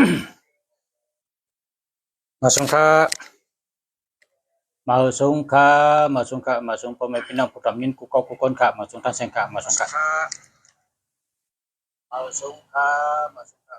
มาสงค่ะมาสงค่ะมาสงค่ะมาสงพ่อแม่พี่น้องผู้ทำยินกูเก่ากูคนค่ะมาสงท่านเสงค่ะมาสงค่ะมาสงค่ะมาสงค่ะ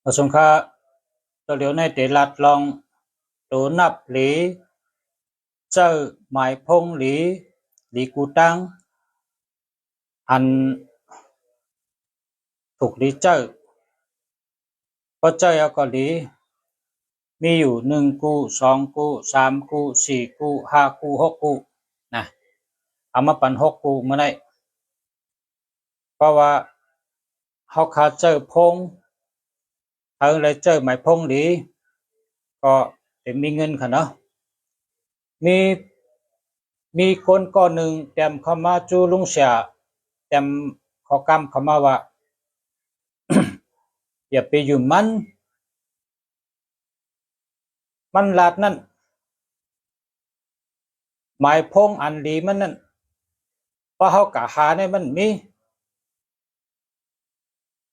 มาสงค่ะตัวเดียวในเตลัดลองตัวนับหลีเจอหมายพงหลีหลีกูตังอันถูกหลีเจอก็เจอเอาก็หลีมีอยู่1 กู2 กู3 กู4 กู5 กู6 กูนะเอามาปั่น6 กูเมื่อไรเพราะว่าเขาขาดเจอพงเอาเลยเจอหมายพงหลีก็จะมีเงินค่ะเนาะมีมีคนก้อนหนึ่งเตรียมเข้ามาจูลุงเสียเตรียมขอกำเข้ามาว่า อย่าไปอยู่มันลาดนั่นหมายพงอันดีมันนั่นเพราะเขากะหาในมันมี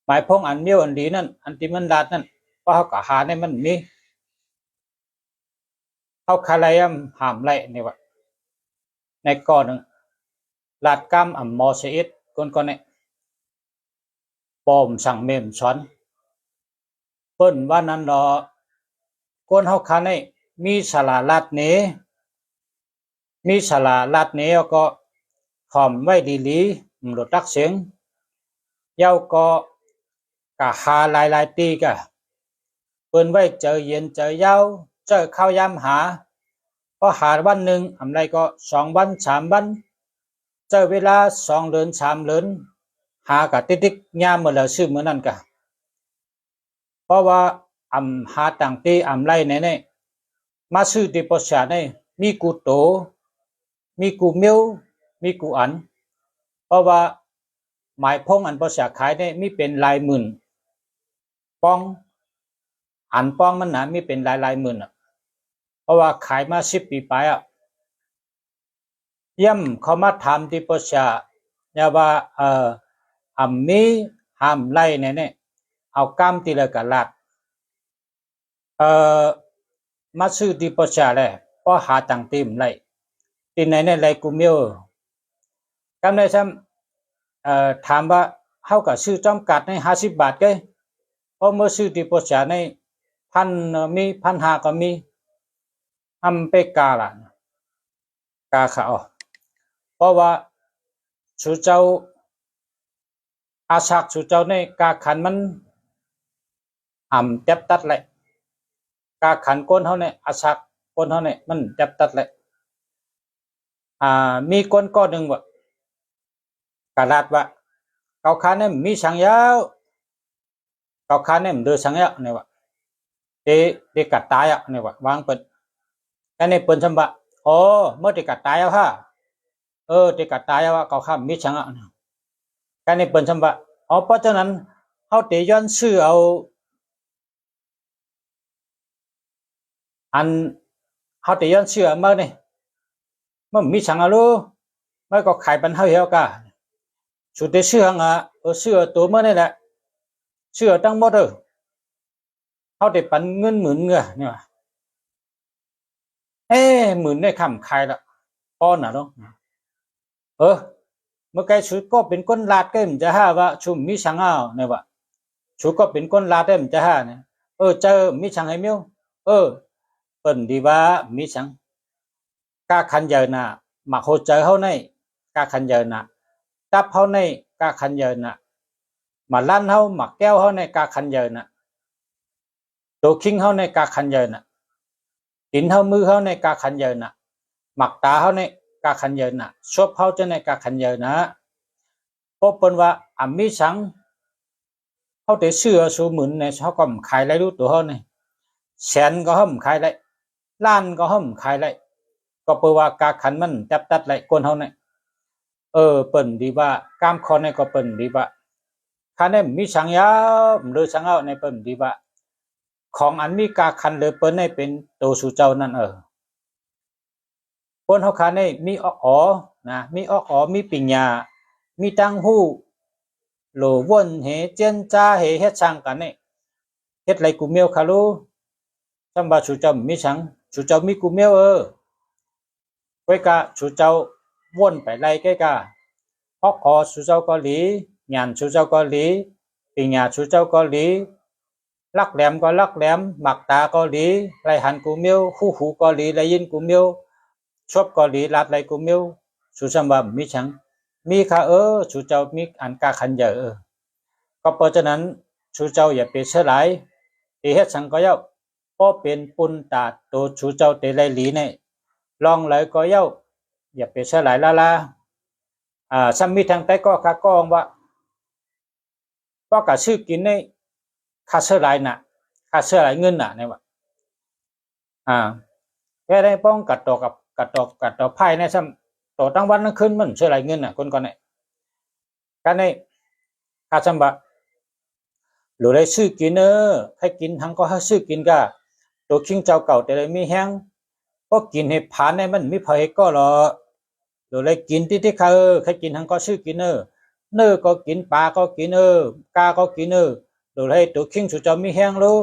หมายพงอันเมียวอันดีนั่นอันที่มันลาดนั่นเพราะเขากะหาในมันมีเขาคาไลยำหามไล่นี่วะในก้อนหนึ่งลาดกำอ่ำมอเสอิดก้อนเนี่ยปอมสั่งเมมช้อนเปิ้นว่านั้นดอก้นเขาคาในมีสลาลาดเนมีสลาลาดเนก็หอมไว้ดีลีหลดตักเสียงเย้าก็กะหาหลายตีกะเปิ้นไว้เจอเย็นเจอเย้าเจอข้าวยำหาพอหาวันหนึ่งอำไรก็2 วัน3 วันเจอเวลา2 เดือน3 เดือนหากะติ๊กๆยามเมื่อแล้วซื้อเมื่อนั้นกะเพราะว่าอำหาต่างตีอำไรไหนมาซื้อที่ปชาในมีกูโตมีกูเมียวมีกูอันเพราะว่าหมายพงอันปชาขายได้มีเป็นหลายหมื่นป้องอันป้องมันนะมีเป็นหลายหมื่นเพราะว่าขายมา10 ปีไปเยี่ยมเขามาถามที่ปชาเนี่ยว่าอัมมีห้ามไล่เนี่ยเอากามตีละกะลาดมาซื้อที่ปชาเลยเพราะหาตังตีมไล่ที่ไหนไล่กูเมียวกำในซ้ำถามว่าเขากับซื้อจำกัดใน50 บาทก็เพราะเมื่อซื้อที่ปชาในพันมี1,500ก็มีทำไปกาละกาเขาเพราะว่าชูเจ้าอาชักชูเจ้าในกาขันมันเจ็บตัดเลยกาขันก้นเขาเนี่ยอาชักก้นเขาเนี่ยมันเจ็บตัดเลยมีก้นก้อนหนึ่งว่ากาลาดว่าเกาขันเนี่ยมีสังยาวเกาขันเนี่ยเดือสังยาวเนี่ยว่าเดกัดตายเนี่ยว่าวางเปิดแต่ในเปิดสมบัติโอ้เมื่อเดกัดตายฮะเดกัดตายว่าเกาขันมีสังยาวการในเปิดสมบัติเพราะฉะนั้นเขาเตย้อนซื้อเอาอันเขาเตย้อนซื้อมาเนี่ยมันมีสังยาวไม่ก็ขายปันเท่าเดียวกันสุดที่ซื้อหางซื้อตัวเมื่อนี่แหละซื้อตั้งหมดเขาเตปันเงิน10,000เนี่ยหมื่นได้คำขายละป้อนน่ะเนาะเมื่อไกชุดก็เป็นก้นลาดก็มันจะห้าว่าชุมมีสังเอาเนี่ยว่าชุดก็เป็นก้นลาดได้มันจะห้าเนี่ยเจอมีสังไห้เมียว เปิ้นดีว่ามีสังกาคันเยินน่ะมาโคเจอเฮาในกาคันเยินน่ะตับเฮาในกาคันเยินน่ะมาลั่นเฮามาแก้วเฮาในกาคันเยินน่ะโตคิงเฮาในกาคันเยินน่ะตินเฮามือเฮาในกาคันเยินน่ะหมักตาเฮาในกาคันเยินน่ะชบเฮาจะในกาคันเยินนะเพราะเปิ้นว่ามีสังเฮาได้ซื้อสู่หมื่นในเฮาก็ขายได้รู้ตัวเฮานี่แสนก็เฮาขายได้ล้านก็เฮาขายได้ก็เปิ้นว่ากาคันมันจับตัดไหลคนเฮานี่เปิ้นดีว่ากามคอในก็เปิ้นดีว่าคันได้มีสังยาหรือสังเอาในเปิ้นดีว่าของอันมีกาคันเลยเปิ้นให้เป็นโตสู่เจ้านั่นคนเฮาคันได้มีนะมีมีปัญญามีตังหู้โลวนเหเจนจ้าเหเฮ็ดช่างกันนี่เฮ็ดไรกูเมียวคาลูจำว่าสู่เจ้ามีสังสู่เจ้ามีกูเมียวไว้กะสู่เจ้าวนไปไล่แกกะสู่เจ้าเกาหลีญาณสู่เจ้าเกาหลีปัญญาสู่เจ้าเกาหลีลักแหลมก็ลักแหลมหมักตาเกาหลีไรหันกูเมียวหูเกาหลีไรยินกูเมียวชอบเกาหลีลาดไรกูเมียวสู่จำว่ามีสังมีค่ะสู่เจ้ามีอันกาคันเยอะก็เพราะฉะนั้นสู่เจ้าอย่าไปเชื่อหลายเฮ็ดสังก็เย้าก็เป็นปุนตาตัวสู่เจ้าเตไลหลีเนี่ยลองเลยก็เย้าอย่าไปเชื่อหลายลาซ้ำมีทางใต้ก็คากองว่าก็กะชื่อกินในคาเชื่อหลายน่ะคาเชื่อหลายเงินน่ะเนี่ยว่าแค่ได้ป้องกัดต่อกับกัดต่อไพ่ในซ้ำต่อตั้งวันนั้นขึ้นมันเชื่อหลายเงินน่ะคนก่อนเนี่ยการในคาซ้ำบะหรือได้ซื้อกินให้กินทั้งก็ให้ซื้อกินก็ตัวคิงเจ้าเก่าแต่เลยมีแห้งก็กินให้ผ่านในมันมีพอให้ก็หรอหรือได้กินที่เขาให้กินทั้งก็ซื้อกินก็กินปลาก็กินกาก็กินหรือให้ตัวคิงสู่เจ้ามีแห้งรู้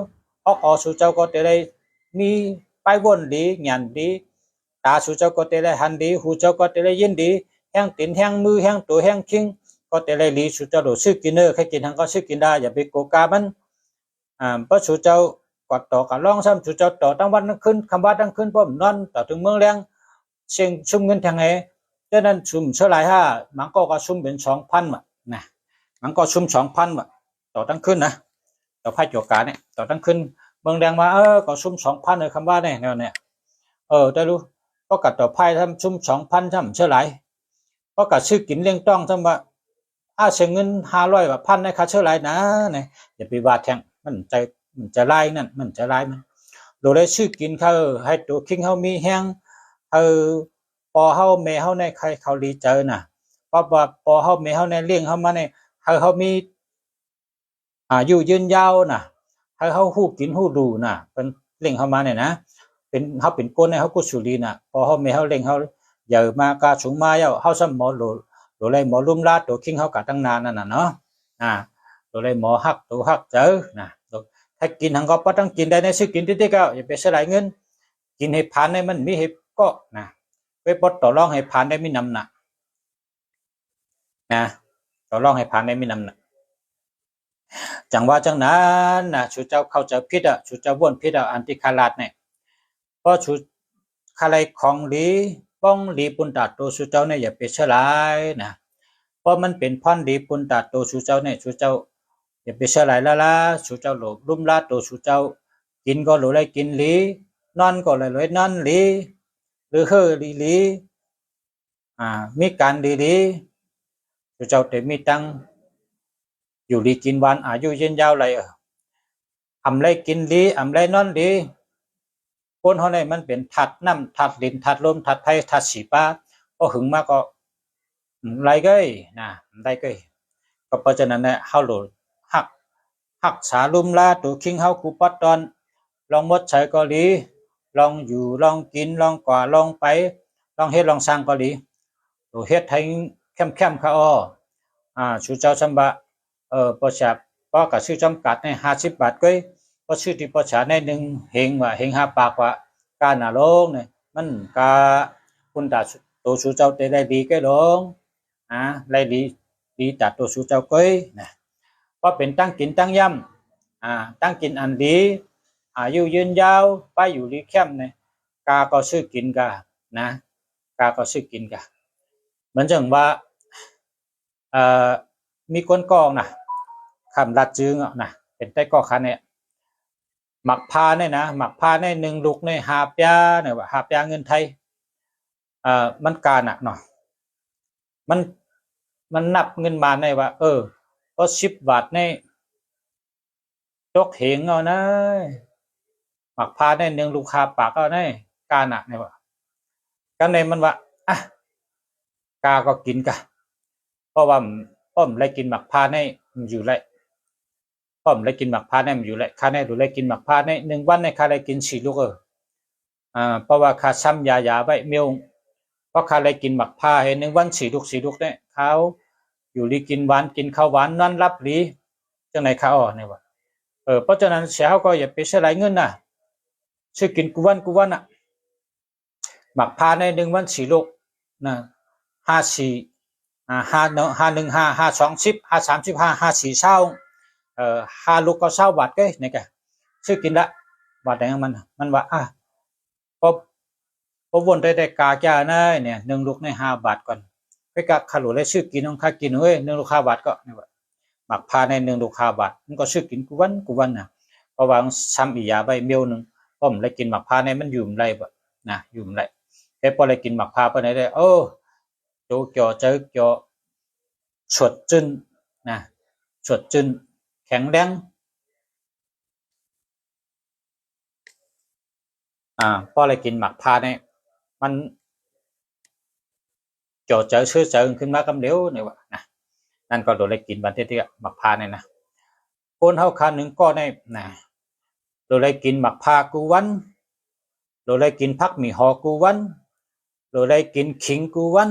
สู่เจ้าก็แต่เลยมีไปวนดีหยันดีตาสู่เจ้าก็แต่เลยหันดีหูเจ้าก็แต่เลยยินดีแห้งตีนแห้งมือแห้งตัวแห้งคิงก็แต่เลยลีสู่เจ้าโดซื้อกินให้กินทั้งก็ซื้อกินได้อย่าไปโกกามันเพราะสู่เจ้ากอดต่อกับร้องซ้ำสู่เจ้าต่อตั้งวันตั้งคืนคำว่าตั้งคืนป้อมนอนต่อถึงเมืองแรงเชียงชุ่มเงินทางไหนดังนั้นชุ่มเท่าไรมันก็ชุ่มเป็น2,000ว่ะนะมันก็ชุ่ม2,000ว่ะต่อตั้งคืนนะต่อไพ่โจกาเนี่ยต่อตั้งคืนเมืองแดงมาก็ชุ่ม2,000เลยคำว่าเนี่ยได้รู้ก็กัดต่อไพ่ทำชุ่ม2,000ทำเท่าไรก็กัดชื่อกินเลี้ยงต้องทำว่าเสียเงิน500 ว่าพันในค่าเท่าไรนะเนี่ยอย่าไปว่าแทงมันจะไล่นั่นมันจะไล่มันโดยได้ชื่อกินเขาให้ตัวคิงเขามีแห้งพอเขาแม่เขาในใครเขาดีเจอน่ะเพราะว่าพอเขาแม่เขาในเลี้ยงเขามาในเขามีอยู่ยืนยาวน่ะให้เขาหู้กินหู้ดูน่ะเป็นเลี้ยงเขามาเนี่ยนะเป็นเขาเป็นก้นในเขากุศลีน่ะพอเขาแม่เขาเลี้ยงเขาเยอะมากาสูงมาเยอะเขาสมหมอโดยเลยหมอลุ่มลาดตัวคิงเขากะตั้งนานนั่นน่ะเนาะโดยเลยหมอหักตัวหักเจอน่ะถ้ากินทั้งก็ต้องกินได้ในซื้อกินที่ก็อย่าไปเสียหลายเงินกินให้ผ่านในมันมีให้ก็นะไปปลดต่อรองให้ผ่านได้มีน้ำหนักนะต่อรองให้ผ่านได้มีน้ำหนักจังว่าจังนั้นนะชูเจ้าเข้าใจผิดชูเจ้าว่นผิดอันที่คาลาดเนี่ยเพราะชูคาไลของหลีป้องหลีปุนตาโตชูเจ้าเนี่ยอย่าไปเสียหลายนะเพราะมันเป็นพันหลีปุนตาโตชูเจ้าเนี่ยชูเจ้าอย่าไปเชื่อหลายละสู่เจ้าหลบลุ่มลาตัวสู่เจ้ากินก็หลเลยกินหลีนอนก็เลยนอนหลีหรือหลีมีการดีสู่เจ้าแต่มีตังอยู่ดีกินวันอายุยืนยาวเลยไรกินหลีไรนอนหลีคนเขาเนี่ยมันเป็นถัดน้ำถัดดินถัดลมถัดไฟถัดสีป้าก็หึงมากก็ไรก็นะได้ก็เพราะฉะนั้นเนี่ยเขาหลุดหักษาลุ่มลาตัวคิงเฮากูปัดตอนลองมดใช้เกาหลีลองอยู่ลองกินลองกว่าลองไปลองเฮ็ดลองสร้างเกาหลีตัวเฮ็ดให้เข้มค่ะชูเจ้าซัมบะประชาก็กับชื่อจำกัดใน50 บาทก็ก็ชื่อที่ประชาใน1เฮงว่าเฮง5 ปากว่าการน่ะลงเนี่ยมันกาคุณตาตัวชูเจ้าได้ดีก็ลงได้ดีตัดตัวชูเจ้าก็นะก็เป็นตั้งกินตั้งย่ำตั้งกินอันดีอายุยืนยาวไปอยู่ดีเข้มเนี่ย กาก็ซื้อกินกะนะกาก็ซื้อกินกะเหมือนจังว่ามีคนกองนะคำรัดจึงนะเป็นใต้ก็คันเนี่ยหมักพาเนี่ยนะหมักพาในหนึ่งลูกในหาบยาเนี่ยว่าหาบยาเงินไทยมันการอ่ะเนาะมันมันนับเงินมาในว่าก็10 บาทในยกเหงเอานะหมักพาในหนึ่งลูกคาปากเอาในการอ่ะเนี่ยว่ากันในมันว่าอ่ะกาก็กินกะเพราะว่าป้อมเลยกินหมักพาในมันอยู่ไรป้อมเลยกินหมักพาในมันอยู่ไรคาในดูเลยกินหมักพาใน1 วันในคาเลยกิน4 ลูกเพราะว่าคาซ้ำยาไว้เมียวเพราะคาเลยกินหมักพาเห็น1 วัน4 ลูกเนี่ยเขาอยู่ลีกินหวานกินข้าวหวานนั่นรับหลีจังไหนข้าวเนี่ยว่าเพราะฉะนั้นเสียเขาก็อย่าไปเสียหลายเงินนะซื้อกินกูวันอ่ะหมักพาใน1 วัน4 ลูกนะ5 ลูกก็20 บาทก็เนี่ยแกซื้อกินละบาทไหนมันว่าพอวนได้กาแก่นะเนี่ย1 ลูกใน5 บาทก่อนไปกะขลุ่เลยซื้อกินของข้ากินเว้ย1 ลูก5 บาทก็เนี่ยว่าหมักพาใน1 ลูก5 บาทมันก็ซื้อกินกูวันนะเพราะว่าซ้ำอียาใบเมียวนึงป้อมเลยกินหมักพาในมันอยู่ไรบ่นะอยู่ไรแต่พอเลยกินหมักพาไปไหนได้โจเกี่ยวเจอเกี่ยวสดจืนนะสดจืนแข็งแรงพอเลยกินหมักพาเนี่ยมันเกี่ยวเจอชื่อเจอขึ้นมากำเดียวเนี่ยว่านะนั่นก็โดนเลยกินวันที่หมักพาเนี่ยนะคนเฮาคันหนึ่งก็ได้นะโดนเลยกินหมักพากูวันโดนเลยกินพักหมี่หอกูวันโดนเลยกินขิงกูวัน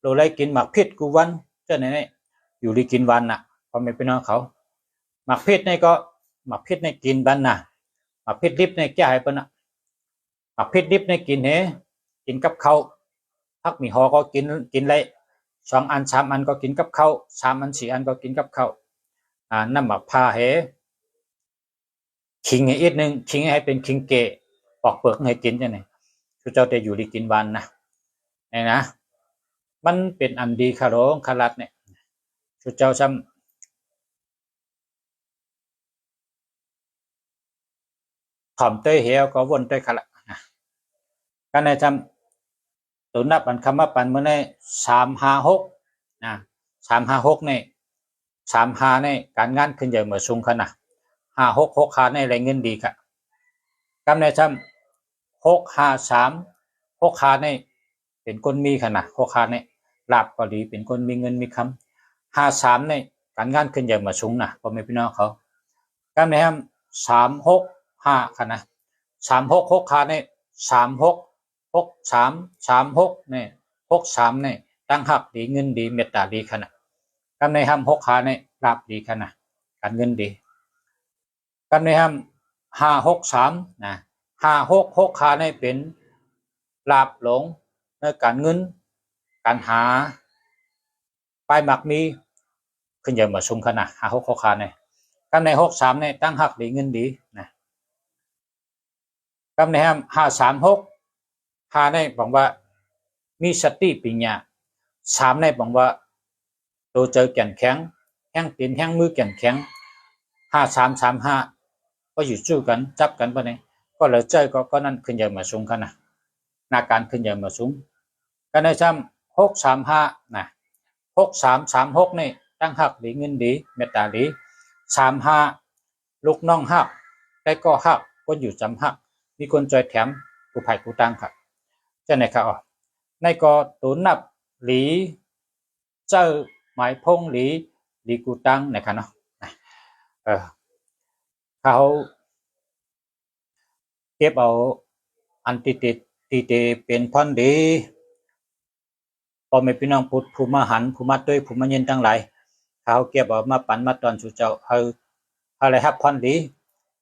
โดนเลยกินหมักพิษกูวันเจ้าไหนอยู่ดีกินวันน่ะพอไม่เป็นน้องเขาหมักพิษในก็หมักพิษในกินบันน่ะหมักพิษดิบในแก้ให้ปะน่ะหมักพิษดิบในกินกินกับเขาพักหมี่หอก็กินเลย2 อัน3 อันก็กินกับเขา3 อัน4 อันก็กินกับเขาน้ำหมักพาขิงให้อีกนึงขิงให้เป็นขิงเกะปอกเปลือกให้กินจังได๋คือเจ้าได้อยู่ดีกินวันนะนี่นะมันเป็นอันดีคาโรงคารัดเนี่ยคือเจ้าซ้ำถ่อมเต้ยเหี่ยวก็วนเต้ยคาละกันในซ้ำตัวนับอันคำว่าปันมื้อใน356นะ356นี่35ในการงานขึ้นใหญ่เหมือนสูงขนาด566ขาในแรงเงินดีค่ะกำในซ้ำ653 6ขาในเป็นคนมีขนาด6ขาในลาบก็ดีเป็นคนมีเงินมีคำ53ในการงานขึ้นใหญ่เหมือนสูงนะพ่อแม่พี่น้องเขากำในซ้ำ365ขนาด366ขาใน366336เนี่ย63เนี่ยตั้งหักดีเงินดีเมตตาดีขนาดกำในซ้ำ6ขาในลาบดีขนาดการเงินดีกันใน563นะ566ขาในเป็นลาบหลงในการเงินการหาปลายหมักมีขึ้นใหญ่มาสูงขนาด566ขาในกันใน63ในตั้งหักดีเงินดีนะกันใน536ขาในบอกว่ามีสติปัญญา3ในบอกว่าตัวเจอแก่นแข็งแห้งตีนแห้งมือแก่นแข็ง5335ก็อยู่สู้กันจับกันไปเนี่ยก็เลยเจอก็นั่นขึ้นใหญ่มาสูงกันนะนาการขึ้นใหญ่มาสูงกันในซ้ำ635นะ6336นี่ตั้งหักดีเงินดีเมตตาดี35ลูกน้องหักได้ก็หักคนอยู่จำหักมีคนจอยแถมผู้ภัยผู้ตั้งครับเจ้าไหนครับในก็ตุนนับหลีเจ้าหมายพงหลีกูตั้งนะครับเนาะเขาเก็บเอาอันติเป็นพันดีพอไม่พี่น้องพุทธภูมิหันภูมิด้วยภูมิเย็นทั้งหลายเขาเก็บเอามาปั่นมาตอนสู่เจ้าอะไรครับพันดี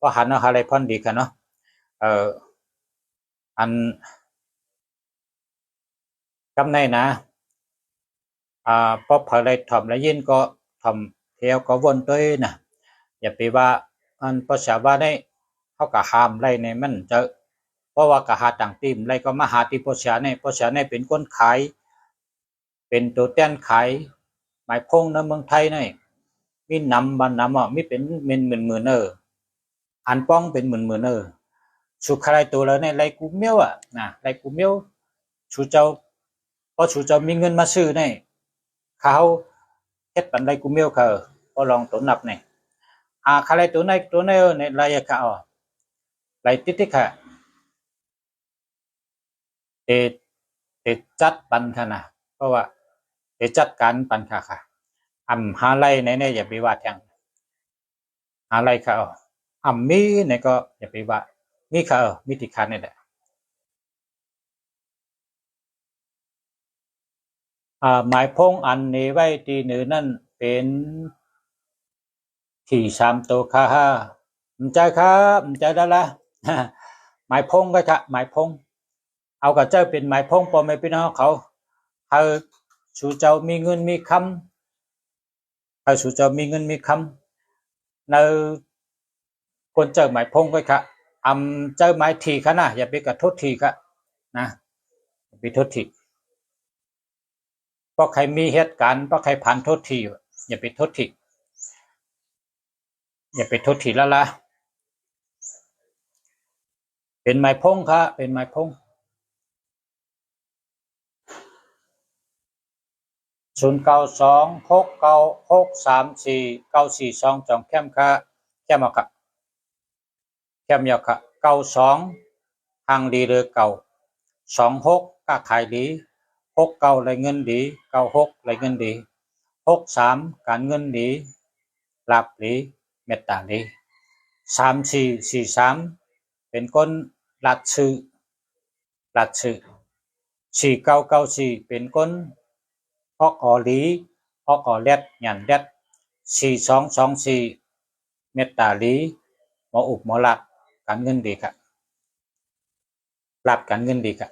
ก็หันเอาอะไรพันดีกันเนาะอันกำในนะพอพออะไรถ่อมแล้วยินก็ถ่อมเที่ยวก็วนด้วยนะอย่าไปว่าอันภาษาว่าได้เขาก็ห้ามไรในมันจะ เพราะว่ากะหาต่างทีมไรก็มาหาที่พ่อเสียเนี่ยพ่อเสียเนี่ยเป็นคนขายเป็นตัวแทนขายหมายพงในเมืองไทยเนี่ยมีนำบันนำอ่ะมีเป็นหมื่นอันป้องเป็นหมื่นสุขอะไรตัวแล้วเนี่ยไรกูเมียวอ่ะนะไรกูเมียวชูเจ้าพอชูเจ้ามีเงินมาซื้อเนี่ยเขาเฮ็ดปันไรกูเมียวเขาก็ลองตัวนับเนี่ยใครตัวไหนเนี่ยไรเขาไรติดค่ะเอจัดปันค่ะนะเพราะว่าจัดการปันค่ะหาไรเนี่ยอย่าไปว่าแทงหาไรเขามีเนี่ยก็อย่าไปว่ามีเขามีติคันนี่แหละหมายพงอันนี้ไว้ตีหนึ่งนั่นเป็นที่สามตัวค่ะมันใจครับมันใจได้ละหมายพงก็ค่ะหมายพงเอากับเจ้าเป็นหมายพงพอไม่พี่น้องเขาสู่เจ้ามีเงินมีคำสู่เจ้ามีเงินมีคำในคนเจ้าหมายพงก็ค่ะเจ้าหมายทีค่ะนะอย่าไปกระทษทีค่ะนะอย่าไปทษทีเพราะใครมีเหตุการณ์เพราะใครผ่านโทษทีอย่าไปโทษทีอย่าไปโทษทีละเป็นไม้พงค่ะเป็นไม้พง0926963492จองแคมค่ะแคมเอาค่ะแคมยาค่ะ92ทางดีเลยเก่า26ก็ขายดี69ไรเงินดี96ไรเงินดี63การเงินดีลาบดีเมตตาดี3443เป็นคนลัดซื้อ4994เป็นคนออกออลีออกออแลดหยันแลด4224เมตตาลีหมออุบหมอลัดการเงินดีค่ะลัดการเงินดีค่ะ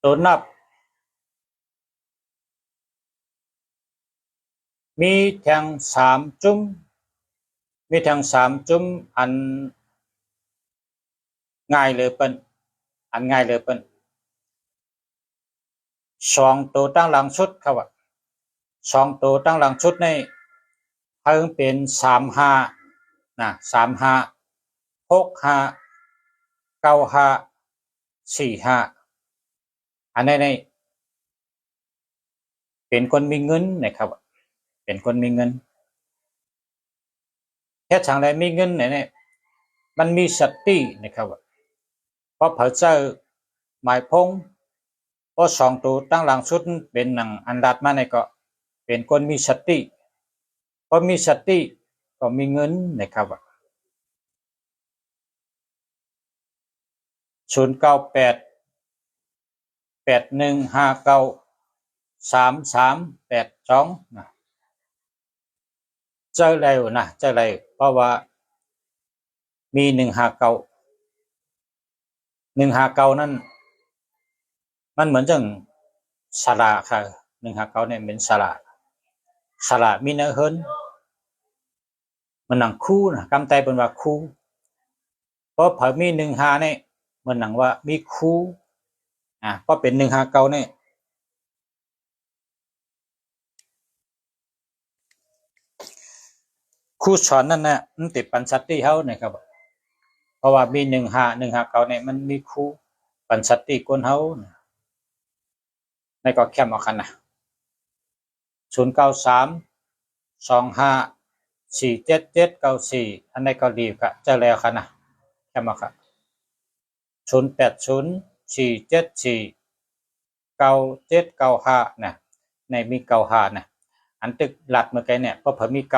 ตัวนับมีแทง3จุ้มมีแทง3จุ้มอันง่ายเลยเปิ้นอันง่ายเลยเปิ้น2ตัวตั้งหลังชุดครับว่า2ตัวตั้งหลังชุดนี่เพิ่งเป็น35นะ35 65 95 45อันนี้นี่เป็นคนมีเงินนะครับเป็นคนมีเงินเฮ็ดจั่งใดมีเงินเนี่ยมันมีสตินะครับเพราะเผอเจอหมายพงเพราะ2ตัวตั้งหลังสุดเป็นหนังอันดัดมาเนี่ยก็เป็นคนมีสติเพราะมีสติก็มีเงินนะครับ098 8159 3382นะเจอแล้วนะเจอแล้วเพราะว่ามี159นั่นมันเหมือนจังสระค่ะ159เนี่ยเป็นสระมีเนื้อเฮิรนมันหนังคู่นะกำไตเป็นว่าคู่เพราะเผอมี15เนี่ยมันหนังว่ามีคู่เพราะเป็น159เนี่ยคู่สอนนั่นน่ะมันติดปันสัตที่เฮาเนี่ยครับเพราะว่ามี159เนี่ยมันมีคู่ปันสัตที่คนเฮาในก็แคมเอาคันนะ0932547794อันนี้ก็ดีครับเจอแล้วคันนะแคมเอาครับ0804749795นะในมี95นะอันตึกหลัดเมื่อกี้เนี่ยก็เพิ่มมี954535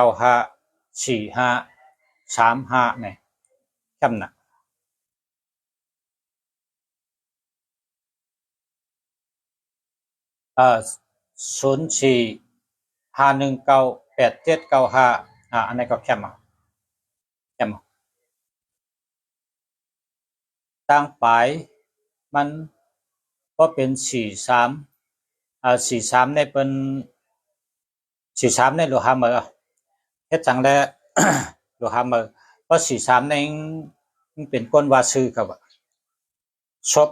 เนี่ยแคมนะ 04519875อันนี้ก็แคมเอาตั้งปลายมันก็เป็น43ในเป็น43ในโลหะเมอเฮ็ดจังได๋ โลหะเมอเพราะ43ในมันเป็นก้นว่าซื่อครับศพ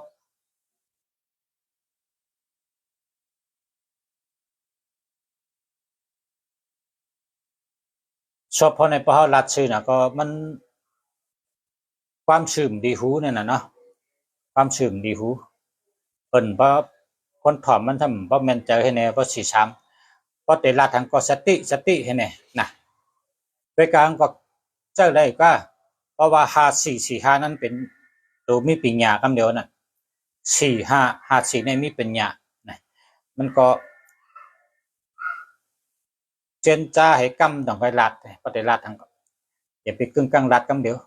พอในพอเฮารัดชื่อน่ะก็มันความชื่มดีหูนั่นน่ะเนาะความชื่มดีหูเพิ่นบ่คนถอมมันทำบ่แม่นเจอให้แน่เพราะ43เพราะแต่ละทางก็สติให้แน่นะโดยการก็เจ้าได้ก็เพราะว่า5445นั้นเป็นตัวมีปัญญาคำเดียวน่ะ4554ในมีปัญญานะมันก็เจนจ้าให้กำต้องไปลัดเพราะแต่ละทางก็อย่าไปกึ่งกลางลัดคำเดียว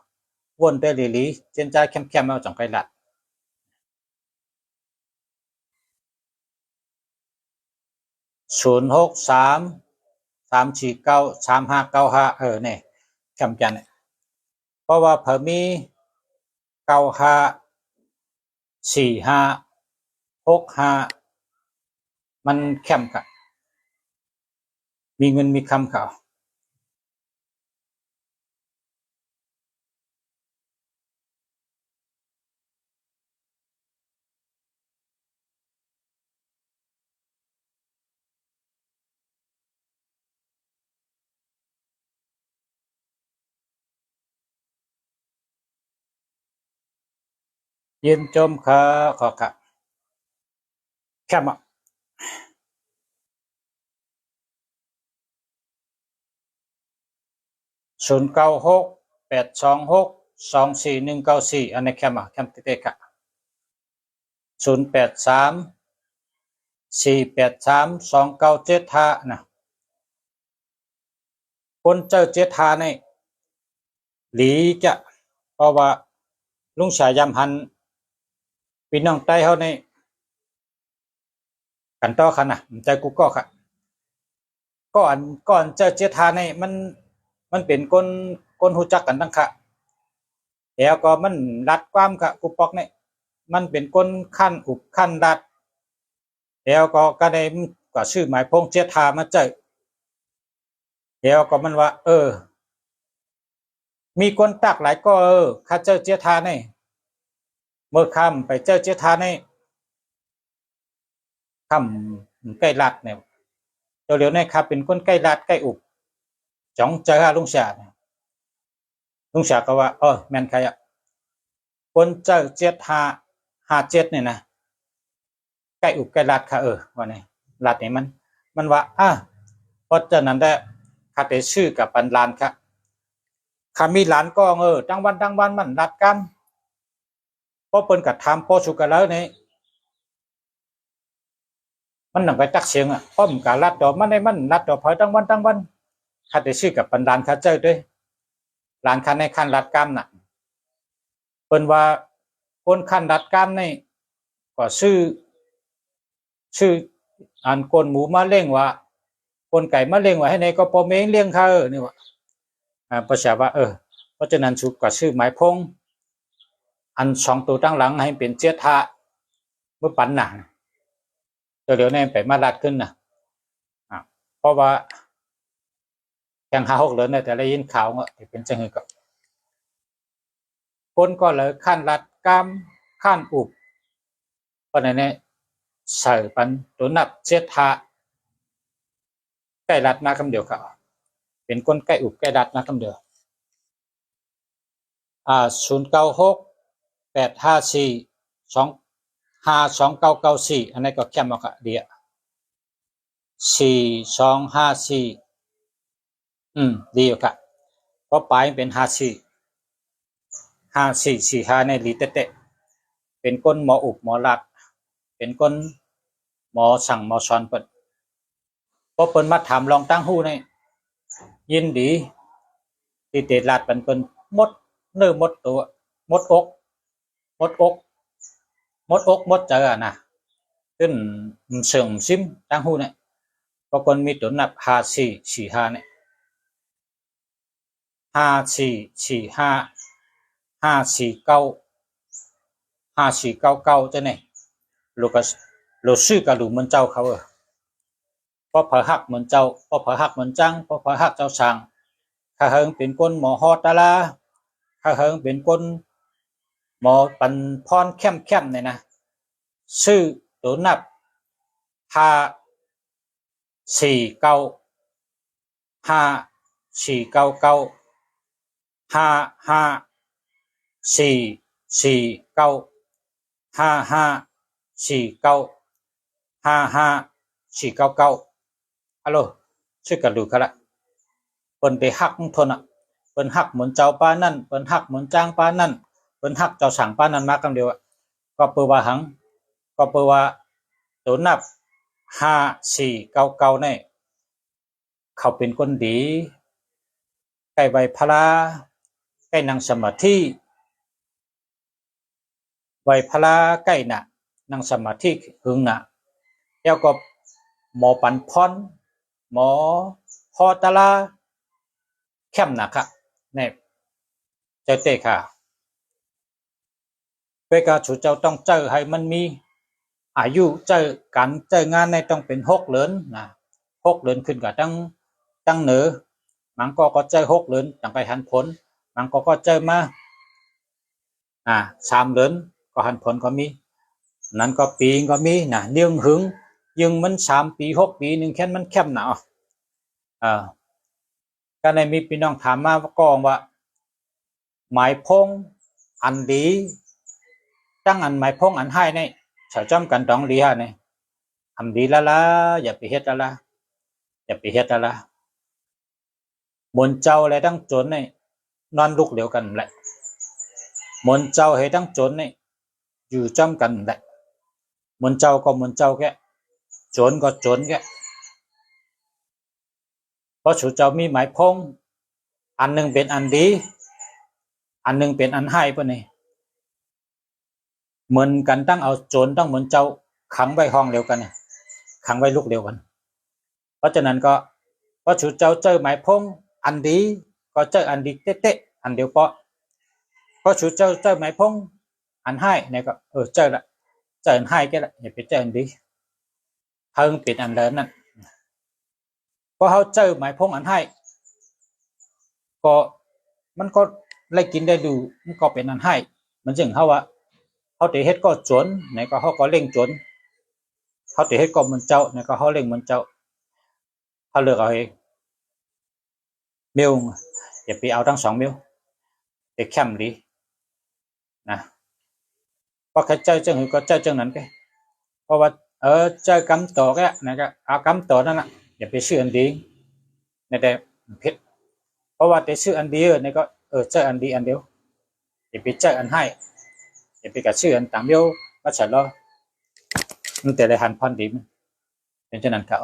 วนไปหลีๆเจนจ้าเข้มๆเอาต้องไปลัด0633493595นี่คำจันเพราะว่าเพิ่นมี954565มันเข้มค่ะมีเงินมีคำเขายืนจมค่ะขอค่ะแค่มา0968262414อันนี้แค่มาแค่เต๊ะค่ะ0834832975นะคนเจ้า75นี่หลีจะเพราะว่าลุงชายยำหันพี่น้องใต้เฮานี่กันต่อค่ะนะใจกูก็ค่ะก่อนเจ้า75นี่มันเป็นคนรู้จักกันตั้งค่ะแล้วก็มันรัดความค่ะกูปอกนี่มันเป็นคนขั้นอุบขั้นรัดแล้วก็ได้ก็ชื่อหมายพง75มาเจอแล้วก็มันว่ามีคนตักหลายก็ข้าเจ้า75นี่เมื่อค่ำไปเจ้า75นี่ค่ำใกล้รัดเนี่ยเดี๋ยวนี้ครับเป็นคนใกล้รัดใกล้อุบจ้องเจอลุงชาก็ว่าแม่นใครอ่ะคนเจ้า7557เนี่ยนะใกล้อุบใกล้รัดค่ะว่านี่รัดนี่มันว่าเพราะฉะนั้นได้ข้าได้ชื่อกับปันลานค่ะข้ามีหลานก็ตั้งวันมันรัดกันเพราะเปิ้นก็ถามพ่อสุกะแล้วนี่มันต้องไปตักเสียงอ่ะเพราะมันก็รัดดอกมันได้มันรัดดอกพอยตั้งวันข้าได้ชื่อกับปันลานข้าเจ้าด้วยหลานข้าในขั้นรัดกรรมน่ะเปิ้นว่าคนขั้นรัดกรรมนี่ก็ชื่ออันคนหมูมาเล่งว่าคนไก่มาเล่งว่าให้ในก็ปอมเองเลี้ยงค่ะนี่ว่าประชาว่าเพราะฉะนั้นชุดก็ชื่อหมายพงอัน2ตัวตั้งหลังให้เป็นเจทาเมื่อปันหนังเดี๋ยวนี้ไปมาลัดขึ้นนะเพราะว่าแข่ง5-6เดือนเนี่ยแต่ได้ยินข่าวว่าเป็นจังหือก็คนก็เลยขั้นรัดกรรมขั้นอุบเพราะนั้นเนี่ยใส่ปันตัวนับเจทาใกล้รัดมาคำเดียวค่ะเป็นคนใกล้อุบใกล้รัดมาคำเดียว096854252994อันนี้ก็แคมเอาค่ะเดีย4254ดีอยู่ค่ะเพราะปลายเป็น5445ในลีเตะเป็นก้นหมออุบหมอลัดเป็นก้นหมอสั่งหมอสอนเปิดพอเปิ้นมาถามลองตั้งหู้นี่ยินดีที่เตลัดเป็นเปิ้นหมดเนื้อหมดตัวหมดอกหมดเจอนะ ขึ้นเสริมซิมตั้งหูเนี่ยบางคนมีตัวนับ5445เนี่ย5445 5499จะเนี่ยลูกก็ลูกซื้อกับลูกเหมือนเจ้าเขาเพราะพอหักเหมือนเจ้าเพราะพอหักเหมือนจังเพราะพอหักเจ้าสั่งข้าเฮิงเป็นคนหมอฮอตาลาข้าเฮิงเป็นคนหมอปันพรเข้มเนี่ยนะซื้อตัวนับ5499 554449 5549 55499ฮัลโหลชื่อกันดูกันละเปิ้นไปหักทนเปิ้นหักเหมือนเจ้าป้านั่นเปิ้นหักเหมือนจ้างป้านั่นเปิ้นหักเจ้าสั่งป้านั่นมาคำเดียวก็เปิดว่าหังก็เปิดว่าตัวนับ5499เนี่ยเขาเป็นคนดีใกล้ใบพลาใกล้นั่งสมาธิใบพลาใกล้น่ะนั่งสมาธิหึงน่ะแล้วก็หมอปันพรหมอฮอตาลาเข้มนะครับเนี่ยเจ้าเต้ค่ะเวลาชูเจ้าต้องเจอให้มันมีอายุเจอกันเจองานในต้องเป็น6เดือนนะ6เดือนขึ้นกับตั้งเหนือมันก็เจอ6เดือนตั้งไปหันผลมันก็เจอมา3เดือนก็หันผลก็มีนั้นก็ปีก็มีนะเนื่องหึงยังมัน3ปี6ปีนึงแค่มันเข้มหนาก็ในมีพี่น้องถามมาก็ว่าหมายพงอันดีตั้งอันหมายพงอันให้เนี่ยเฉาจ้ำกันต้องดีฮะเนี่ยทำดีละอย่าไปเฮ็ดละอย่าไปเฮ็ดละมนเจ้าอะไรตั้งจนเนี่ยนอนลุกเดียวกันแหละมนเจ้าให้ตั้งจนเนี่ยอยู่จ้ำกันแหละมนเจ้าก็มนเจ้าแกจนก็จนแกเพราะชูเจ้ามีหมายพงอันหนึ่งเป็นอันดีอันหนึ่งเป็นอันให้ปะเนี่ยเหมือนกันตั้งเอาโจรต้องเหมือนเจ้าขังไว้ห้องเดียวกันเนี่ยขังไว้ลูกเดียวกันเพราะฉะนั้นก็เพราะชูเจ้าเจอหมายพงอันดีก็เจออันดีเต๊ะอันเดียวเพราะชูเจ้าเจอหมายพงอันให้เนี่ยก็เจอละเจออันให้แกละอย่าไปเจออันดีเพิ่งปิดอันเดินนั่นเพราะเขาเจอหมายพงอันให้ก็มันก็ไล่กินได้ดูมันก็เป็นอันให้มันจึงเขาว่าเขาตีเฮ็ดก็จนไหนก็เขาก็เล่งจนเขาตีเฮ็ดก็มันเจ้าไหนก็เขาเล่งมันเจ้าเขาเลือกเอาเองมิวอย่าไปเอาทั้ง2มิวเด็กเข้มดีนะเพราะเขาเจ้าจังหือก็เจ้าจังนั้นแกเพราะว่าเจ้ากำต่อแกนะก็เอากำต่อนั่นน่ะอย่าไปซื้ออันดีในแต่เพชรเพราะว่าแต่ซื้ออันดีเนี่ยก็เจ้าอันดีอันเดียวอย่าไปเจ้าอันให้อย่าไปกับชื่ออันต่างเดียวมาฉันรอมันแต่ละหันพันดีมันเป็นเช่นนั้นครับ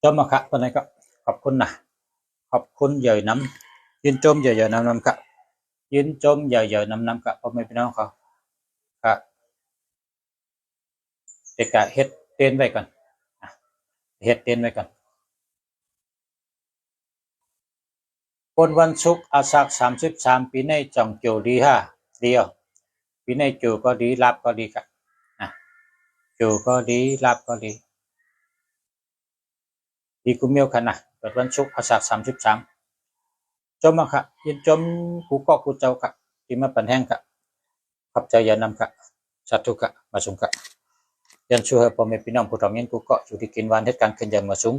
จมมาครับตอนนี้ก็ขอบคุณนะขอบคุณเยอะน้ำยืนจมเยอะๆน้ำครับยืนจมเยอะๆน้ำครับพ่อแม่พี่น้องเขาครับเด็กกะเฮ็ดเต้นไว้ก่อนเฮ็ดเต้นไว้ก่อนคนวันศุกร์อาสัก33ปีในจ่องโจดีฮะเดียวปีในโจก็ดีรับก็ดีครับโจก็ดีรับก็ดีดีกุมเมียวขนาดเกิดวันศุกร์อาสัก33จมมาครับยืนจมกูก็กูเจ้าครับที่มาปันแห้งครับขอบใจอย่านำครับสาธุครับมาสูงครับยันช่วยพ่อแม่พี่น้องผู้ทำเงินกูก็อยู่ที่กินวันเหตุการณ์ขึ้นอย่างมาสูง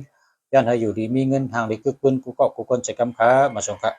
ยันให้อยู่ดีมีเงินทางดีกึกปืนกูก็กูคนใจกำค้ามาส่งครับ